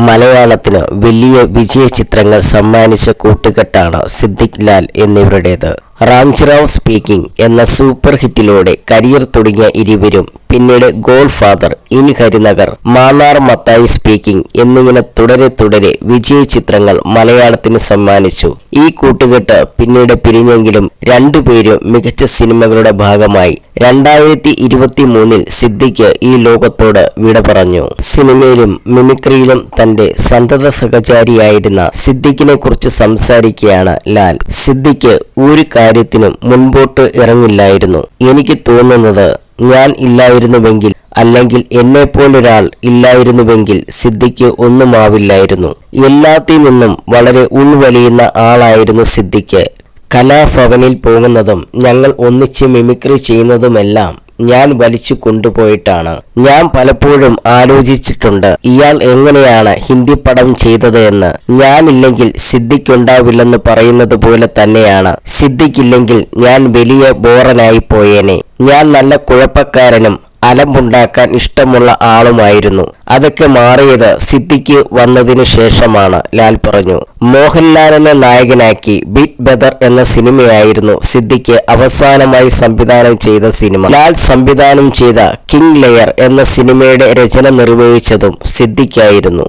മലയാളത്തിന് വലിയ വിജയ ചിത്രങ്ങൾ സമ്മാനിച്ച കൂട്ടുകെട്ടാണ് സിദ്ദിഖ് ലാൽ എന്നിവരുടേത്. റാംജിറാവ് സ്പീക്കിംഗ് എന്ന സൂപ്പർ ഹിറ്റിലൂടെ കരിയർ തുടങ്ങിയ ഇരുവരും പിന്നീട് God father, in Harinagar, Mannar Mathai speaking എന്നിങ്ങനെ തുടരെ വിജയ ചിത്രങ്ങൾ മലയാളത്തിന് സമ്മാനിച്ചു. ഈ കൂട്ടുകെട്ട് പിന്നീട് പിരിഞ്ഞെങ്കിലും രണ്ടുപേരും മികച്ച സിനിമകളുടെ ഭാഗമായി. 2023 സിദ്ദിഖ് ഈ ലോകത്തോട് വിട പറഞ്ഞു. സിനിമയിലും മിമിക്രിയിലും തന്റെ സന്തത സഹചാരിയായിരുന്ന സിദ്ദിഖിനെ കുറിച്ച് സംസാരിക്കുകയാണ് ലാൽ. സിദ്ദിഖ് ഒരു കാര്യത്തിനും മുൻപോട്ട് ഇറങ്ങില്ലായിരുന്നു. എനിക്ക് തോന്നുന്നത് ഞാൻ ഇല്ലായിരുന്നുവെങ്കിൽ, അല്ലെങ്കിൽ എന്നെപ്പോലൊരാൾ ഇല്ലായിരുന്നുവെങ്കിൽ സിദ്ദിഖ് ഒന്നുമാവില്ലായിരുന്നു. എല്ലാത്തിൽ നിന്നും വളരെ ഉൾവലിയുന്ന ആളായിരുന്നു സിദ്ദിഖ്. കലാഭവനിൽ പോകുന്നതും ഞങ്ങൾ ഒന്നിച്ച് മിമിക്രി ചെയ്യുന്നതുമെല്ലാം ഞാൻ വലിച്ചു കൊണ്ടുപോയിട്ടാണ്. ഞാൻ പലപ്പോഴും ആലോചിച്ചിട്ടുണ്ട്, ഇയാൾ എങ്ങനെയാണ് ഹിന്ദി പടം ചെയ്തത് എന്ന്. ഞാനില്ലെങ്കിൽ സിദ്ദിഖ് ഉണ്ടാവില്ലെന്ന് പറയുന്നത് പോലെ തന്നെയാണ്. സിദ്ദിഖ് ഇല്ലെങ്കിൽ ഞാൻ വലിയ ബോറനായി പോയേനെ. ഞാൻ നല്ല കുഴപ്പക്കാരനും അലമ്പുണ്ടാക്കാൻ ഇഷ്ടമുള്ള ആളുമായിരുന്നു. അതൊക്കെ മാറിയത് സിദ്ദിഖ് വന്നതിനു ശേഷമാണ്, ലാൽ പറഞ്ഞു. മോഹൻലാലിനെ നായകനാക്കി ബിഗ് ബ്രദർ എന്ന സിനിമയായിരുന്നു സിദ്ദിഖ് അവസാനമായി സംവിധാനം ചെയ്ത സിനിമ. ലാൽ സംവിധാനം ചെയ്ത കിങ് ലെയർ എന്ന സിനിമയുടെ രചന നിർവഹിച്ചതും സിദ്ദിഖ് ആയിരുന്നു.